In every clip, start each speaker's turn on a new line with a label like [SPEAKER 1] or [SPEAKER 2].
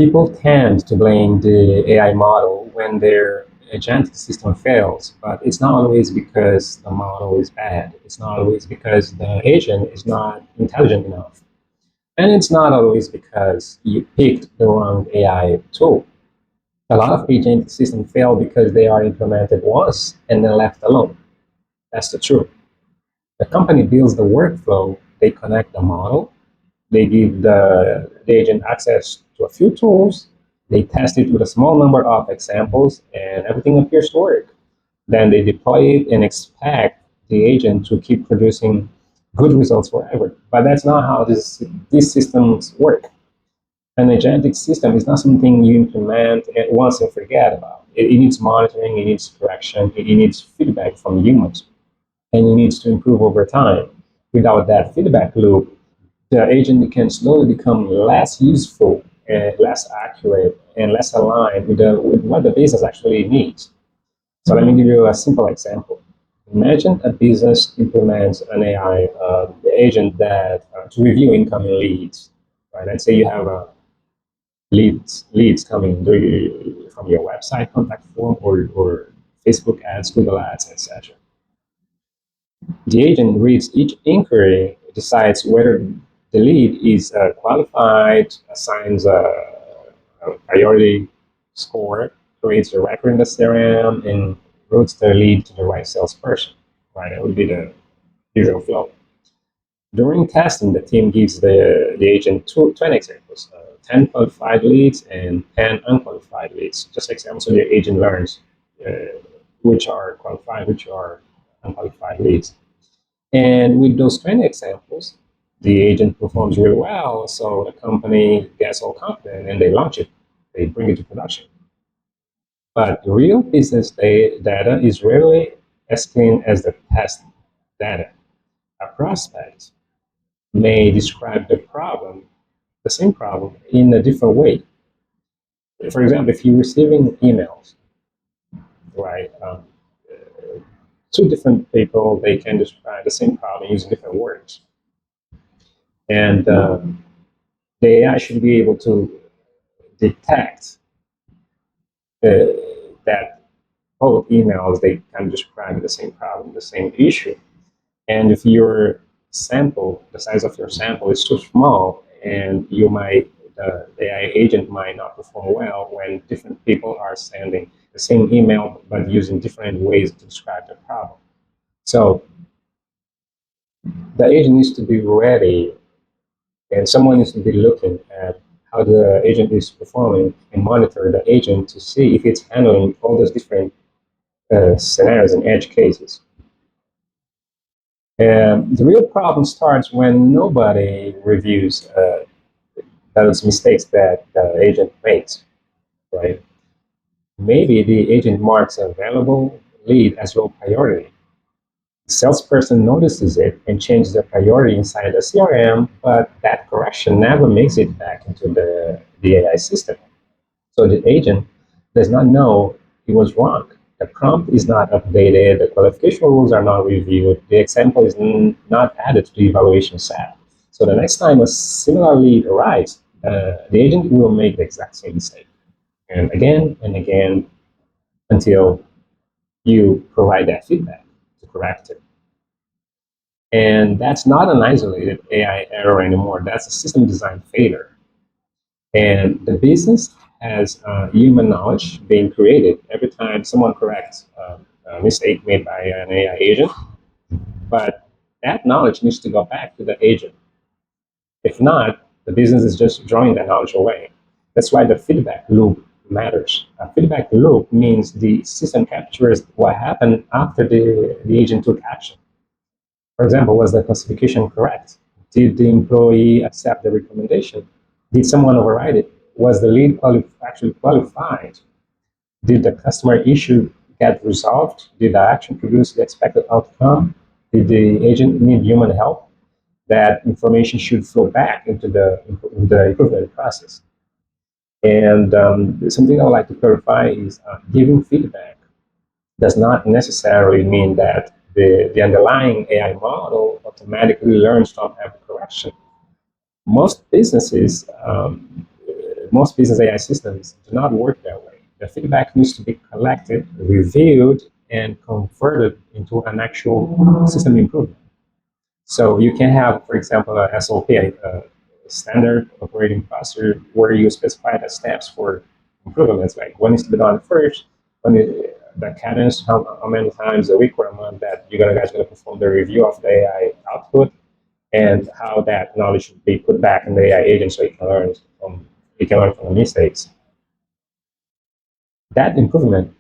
[SPEAKER 1] People tend to blame the AI model when their agentic system fails, but it's not always because the model is bad. It's not always because the agent is not intelligent enough. And it's not always because you picked the wrong AI tool. A lot of agentic systems fail because they are implemented once and then left alone. That's the truth. The company builds the workflow, they connect the model, they give the agent access to a few tools, they test it with a small number of examples, and everything appears to work. Then they deploy it and expect the agent to keep producing good results forever. But that's not how these systems work. An agentic system is not something you implement at once and forget about. It needs monitoring, it needs correction, it needs feedback from humans, and it needs to improve over time. Without that feedback loop, the agent can slowly become less useful and less accurate and less aligned with what the business actually needs. So let me give you a simple example. Imagine a business implements an AI agent that to review incoming leads. Right? Let's say you have leads coming from your website contact form or Facebook ads, Google ads, etc. The agent reads each inquiry, decides whether the lead is qualified, assigns a priority score, creates a record in the CRM, and routes the lead to the right salesperson. Right, that would be the usual flow. During testing, the team gives the agent 20 examples, 10 qualified leads and 10 unqualified leads, just examples so the agent learns which are qualified, which are unqualified leads. And with those 20 examples, the agent performs really well, so the company gets all confident and they launch it, they bring it to production. But real business data is rarely as clean as the test data. A prospect may describe the same problem, in a different way. For example, if you're receiving emails, right, two different people, they can describe the same problem using different words. And the AI should be able to detect that both emails, they can describe the same problem, the same issue. And if your sample, the size of your sample is too small, and the AI agent might not perform well when different people are sending the same email but using different ways to describe the problem. So the agent needs to be ready, and someone needs to be looking at how the agent is performing and monitor the agent to see if it's handling all those different scenarios and edge cases. And the real problem starts when nobody reviews those mistakes that the agent makes, right? Maybe the agent marks a valuable lead as low priority. The salesperson notices it and changes the priority inside the CRM, but that correction never makes it back into the AI system. So the agent does not know it was wrong. The prompt is not updated, the qualification rules are not reviewed, the example is not added to the evaluation set. So the next time a similar lead arrives, the agent will make the exact same mistake. And again until you provide that feedback to correct it. And that's not an isolated AI error anymore. That's a system design failure. And the business has human knowledge being created every time someone corrects a mistake made by an AI agent. But that knowledge needs to go back to the agent. If not, the business is just drawing that knowledge away. That's why the feedback loop matters. A feedback loop means the system captures what happened after the agent took action. For example, was the classification correct? Did the employee accept the recommendation? Did someone override it? Was the lead actually qualified? Did the customer issue get resolved? Did the action produce the expected outcome? Did the agent need human help? That information should flow back into the improvement process. And something I would like to clarify is giving feedback does not necessarily mean that the underlying AI model automatically learns from every correction. Most businesses most business AI systems do not work that way. The feedback needs to be collected, reviewed, and converted into an actual system improvement. So you can have, for example, a SOP, a standard operating procedure, where you specify the steps for improvements, like what needs to be done first, the cadence, how many times a week or a month that you guys going to perform the review of the AI output, and how that knowledge should be put back in the AI agent so it can learn from the mistakes. That improvement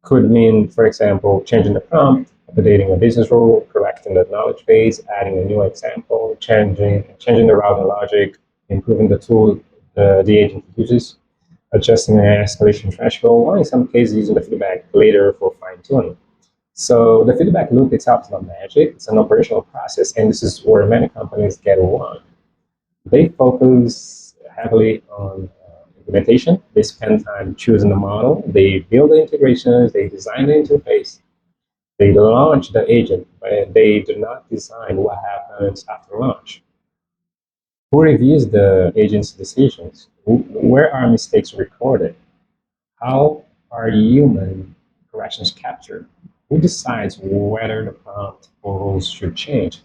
[SPEAKER 1] could mean, for example, changing the prompt, updating a business rule, correcting the knowledge base, adding a new example, changing the routing logic, improving the tool the agent uses, adjusting an escalation threshold, or in some cases using the feedback later for fine-tuning. So the feedback loop itself is not magic, it's an operational process, and this is where many companies get it wrong. They focus heavily on implementation. They spend time choosing the model. They build the integrations. They design the interface. They launch the agent, but they do not design what happens after launch. Who reviews the agent's decisions? Where are mistakes recorded? How are human corrections captured? Who decides whether the prompt or rules should change?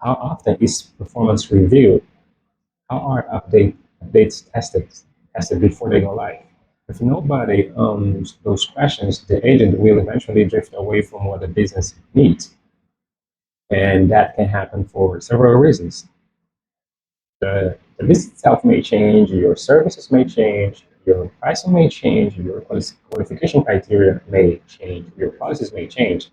[SPEAKER 1] How often is performance reviewed? How are updates tested before they go live? If nobody owns those questions, the agent will eventually drift away from what the business needs. And that can happen for several reasons. The business itself may change, your services may change, your pricing may change, your qualification criteria may change, your policies may change.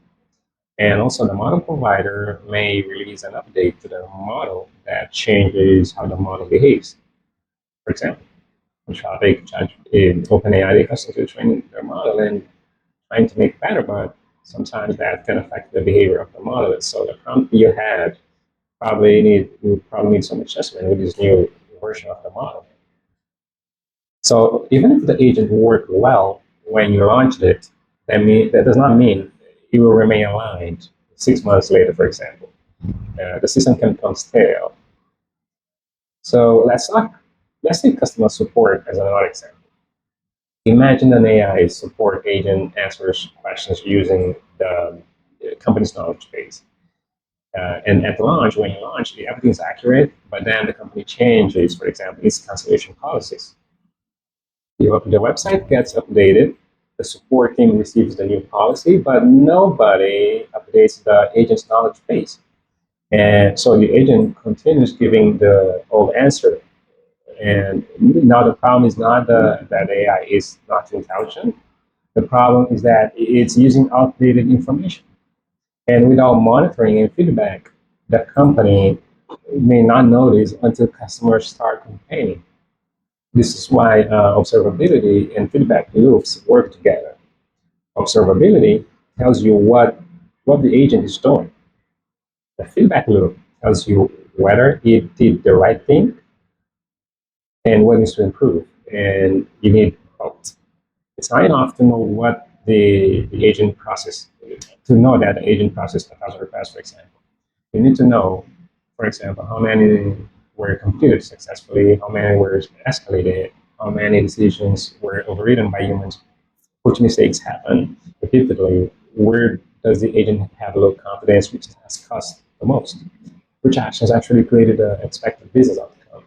[SPEAKER 1] And also the model provider may release an update to the model that changes how the model behaves. For example, traffic in OpenAI, they constantly train their model and trying to make better, but sometimes that can affect the behavior of the model. So the prompt you had probably need some adjustment with this new version of the model. So even if the agent worked well when you launched it, that does not mean it will remain aligned 6 months later, for example. The system can become stale. So let's take customer support as another example. Imagine an AI support agent answers questions using the company's knowledge base. And at launch, when you launch, everything is accurate, but then the company changes, for example, its cancellation policies. The website gets updated, the support team receives the new policy, but nobody updates the agent's knowledge base. And so the agent continues giving the old answer. And now the problem is not that AI is not intelligent. The problem is that it's using outdated information. And without monitoring and feedback, the company may not notice until customers start complaining. This is why observability and feedback loops work together. Observability tells you what the agent is doing. The feedback loop tells you whether it did the right thing and what needs to improve. And you need both. It's not enough to know what the agent process, to know that the agent processed 1,000 requests, for example. You need to know, for example, how many were completed successfully, how many were escalated, how many decisions were overridden by humans, which mistakes happen repeatedly, where does the agent have low confidence, which task cost the most, which actions actually created the expected business outcome.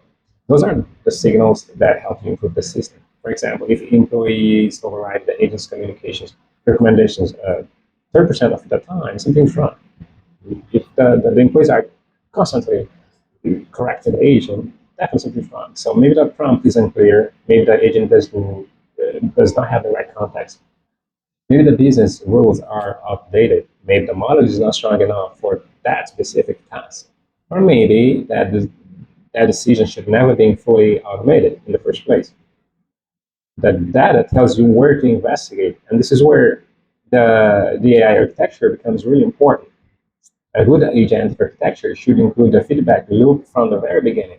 [SPEAKER 1] Those are the signals that help you improve the system. For example, if employees override the agent's communications recommendations 30% of the time, something's wrong. If the employees are constantly correcting the agent, definitely something's wrong. So maybe the prompt isn't clear, maybe the agent does not have the right context. Maybe the business rules are outdated. Maybe the model is not strong enough for that specific task. Or maybe that decision should never been fully automated in the first place. The data tells you where to investigate, and this is where the AI architecture becomes really important. A good agentic architecture should include the feedback loop from the very beginning.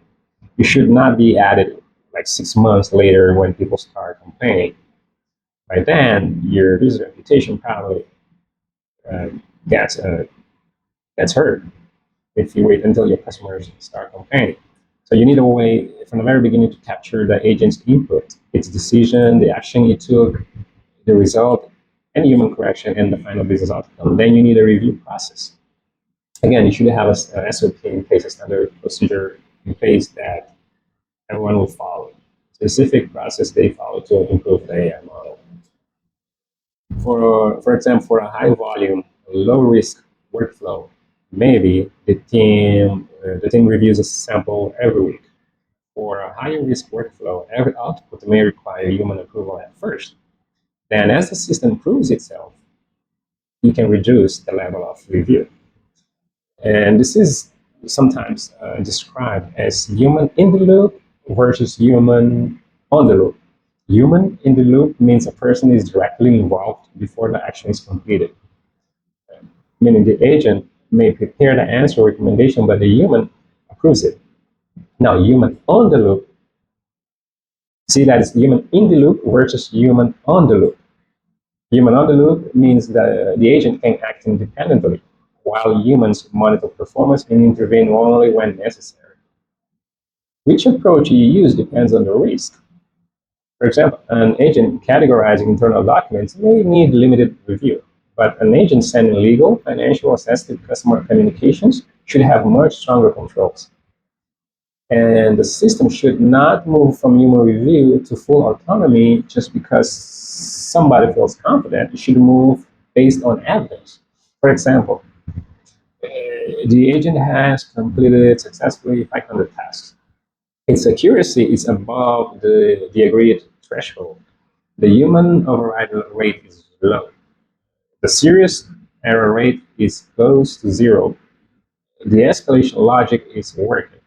[SPEAKER 1] It should not be added like 6 months later when people start complaining. By then, your business reputation probably uh, gets gets hurt if you wait until your customers start complaining. So you need a way from the very beginning to capture the agent's input, its decision, the action it took, the result, any human correction, and the final business outcome. Then you need a review process. Again, you should have an SOP in place, a standard procedure in place that everyone will follow. Specific process they follow to improve the AI model. For example, for a high volume, low risk workflow, maybe the team reviews a sample every week. For a higher risk workflow, every output may require human approval at first. Then, as the system proves itself, you can reduce the level of review. And this is sometimes described as human in the loop versus human on the loop. Human in the loop means a person is directly involved before the action is completed, meaning the agent may prepare the answer or recommendation, but the human approves it. Now, human on the loop, see that it's human in the loop versus human on the loop. Human on the loop means that the agent can act independently, while humans monitor performance and intervene only when necessary. Which approach you use depends on the risk. For example, an agent categorizing internal documents may need limited review, but an agent sending legal, financial, or sensitive customer communications should have much stronger controls. And the system should not move from human review to full autonomy just because somebody feels confident. It should move based on evidence. For example, the agent has completed successfully 500 tasks. Its accuracy is above the agreed threshold. The human override rate is low. The serious error rate is close to zero. The escalation logic is working,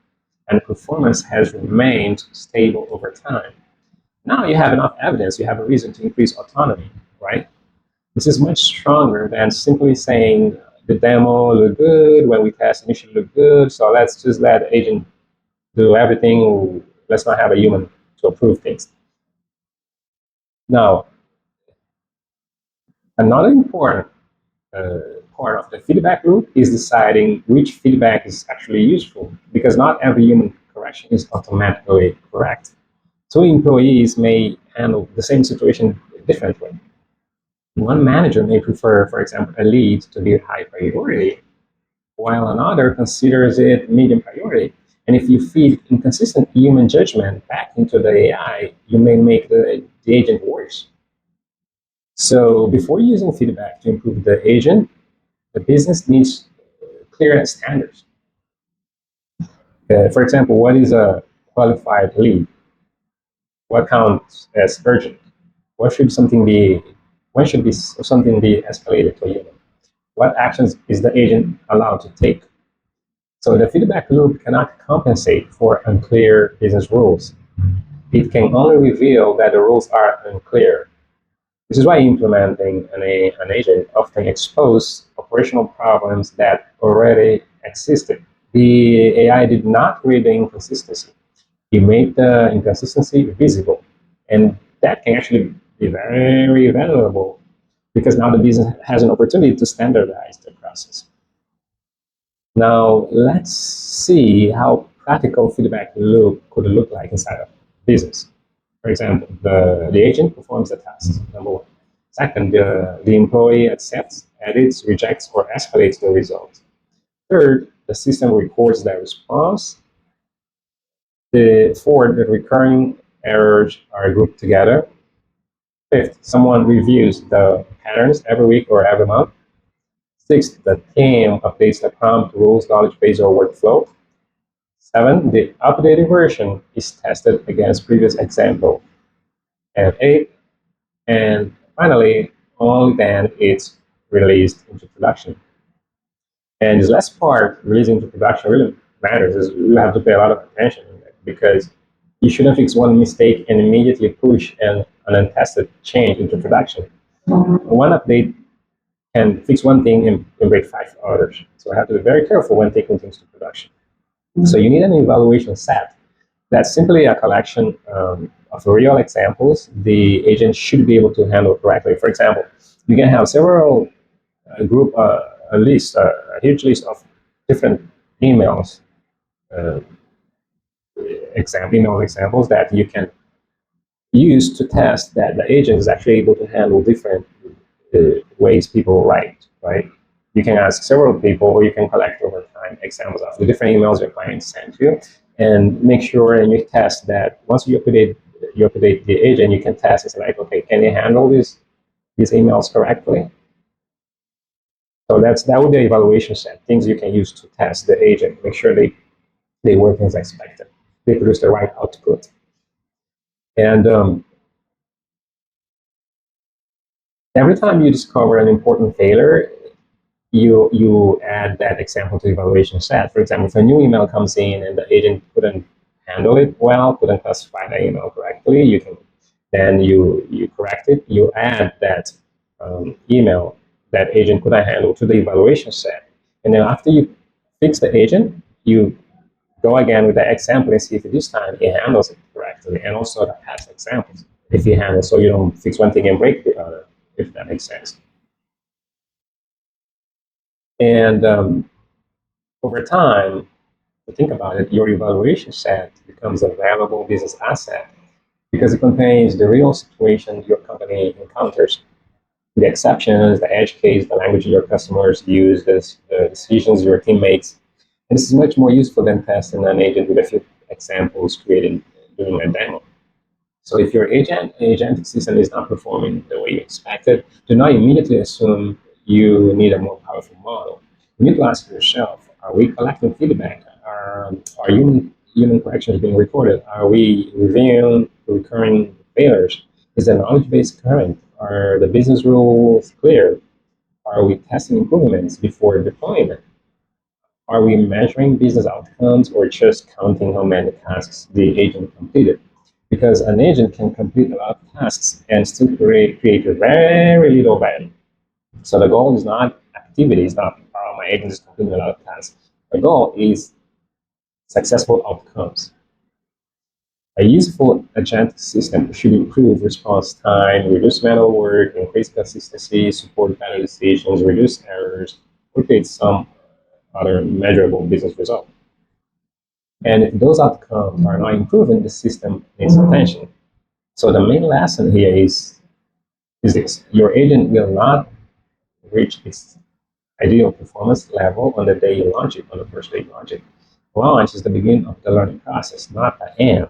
[SPEAKER 1] and performance has remained stable over time. Now you have enough evidence, you have a reason to increase autonomy, right? This is much stronger than simply saying the demo looked good, when we test initially looked good, so let's just let the agent do everything. Let's not have a human to approve things. Now, another important uh, part of the feedback loop is deciding which feedback is actually useful, because not every human correction is automatically correct. Two employees may handle the same situation differently. One manager may prefer, for example, a lead to be high priority, while another considers it medium priority. And if you feed inconsistent human judgment back into the AI, you may make the agent worse. So before using feedback to improve the agent, the business needs clear standards. For example, what is a qualified lead? What counts as urgent? What should something be? When should be something be escalated to a human? What actions is the agent allowed to take? So the feedback loop cannot compensate for unclear business rules. It can only reveal that the rules are unclear. This is why implementing an agent often exposes operational problems that already existed. The AI did not read the inconsistency. It made the inconsistency visible. And that can actually be very valuable because now the business has an opportunity to standardize the process. Now, let's see how practical feedback loop could look like inside of business. For example, the agent performs the task, number one. Second, the employee accepts, edits, rejects, or escalates the result. Third, the system records that response. Fourth, the recurring errors are grouped together. Fifth, someone reviews the patterns every week or every month. Sixth, the team updates the prompt, rules, knowledge base, or workflow. Seven, the updated version is tested against previous example. And eight, and finally, only then it's released into production. And this last part, releasing into production, really matters. Is you have to pay a lot of attention because you shouldn't fix one mistake and immediately push an untested change into production. One update can fix one thing and break five others. So I have to be very careful when taking things to production. So you need an evaluation set. That's simply a collection of real examples the agent should be able to handle correctly. For example, you can have several a huge list of different emails, uh, email examples that you can use to test that the agent is actually able to handle different ways people write, right? You can ask several people, or you can collect over time examples of the different emails your clients send you, and make sure and you test that. Once you update the agent, you can test. It's like, okay, can they handle these emails correctly? So that would be an evaluation set, things you can use to test the agent, make sure they work as expected, they produce the right output. And every time you discover an important failure, you add that example to evaluation set. For example, if a new email comes in and the agent couldn't handle it well, couldn't classify the email correctly, you correct it. You add that email that agent couldn't handle to the evaluation set, and then after you fix the agent, you go again with the example and see if this time it handles it correctly, and also the past examples if it handles, so you don't fix one thing and break the other, if that makes sense. And over time, to think about it, your evaluation set becomes a valuable business asset because it contains the real situation your company encounters, the exceptions, the edge case, the language your customers use, the decisions your team makes. And this is much more useful than testing an agent with a few examples created during a demo. So if your agentic system is not performing the way you expected, do not immediately assume you need a more powerful model. You need to ask yourself, are we collecting feedback? Are human corrections being recorded? Are we reviewing recurring failures? Is the knowledge base current? Are the business rules clear? Are we testing improvements before deployment? Are we measuring business outcomes or just counting how many tasks the agent completed? Because an agent can complete a lot of tasks and still create very little value. So the goal is not activity, it's not, oh, my agent is completing a lot of tasks. The goal is successful outcomes. A useful agentic system should improve response time, reduce manual work, increase consistency, support better decisions, reduce errors, or create some other measurable business result. And if those outcomes are not improving, the system needs attention. So the main lesson here is this: your agent will not reach its ideal performance level on the day you launch it, on the first day you launch it. Launch is the beginning of the learning process, not the end.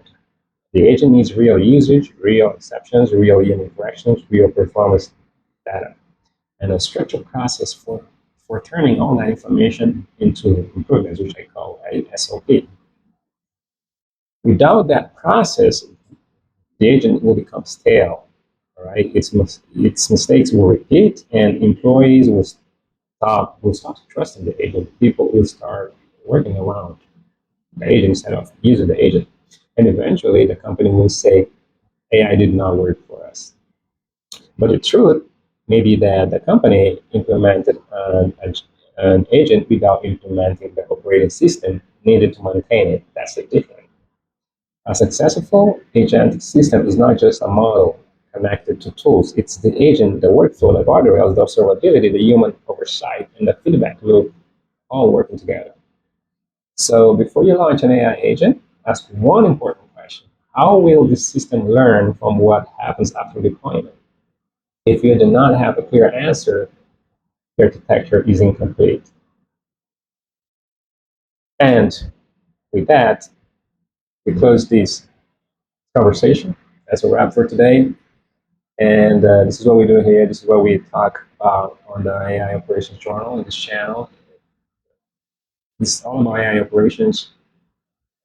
[SPEAKER 1] The agent needs real usage, real exceptions, real human corrections, real performance data, and a structured process for turning all that information into improvements, which I call a SOP. Without that process, the agent will become stale. All right, its mistakes will repeat, and employees will stop trusting the agent. People will start working around the agent instead of using the agent, and eventually the company will say AI did not work for us. But the truth may be that the company implemented an agent without implementing the operating system needed to maintain it. That's the difference. A successful agentic system is not just a model connected to tools. It's the agent, the workflow, the guardrails, the observability, the human oversight, and the feedback loop all working together. So before you launch an AI agent, ask one important question. How will this system learn from what happens after deployment? If you do not have a clear answer, your architecture is incomplete. And with that, we close this conversation. That's a wrap for today. And this is what we do here. This is what we talk about on the AI Operations Journal in this channel. This is all about AI operations,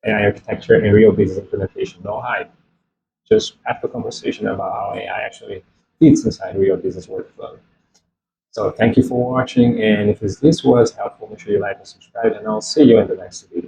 [SPEAKER 1] AI architecture, and real business implementation. No hype. Just have a conversation about how AI actually fits inside real business workflow. So thank you for watching. And if this was helpful, make sure you like and subscribe. And I'll see you in the next video.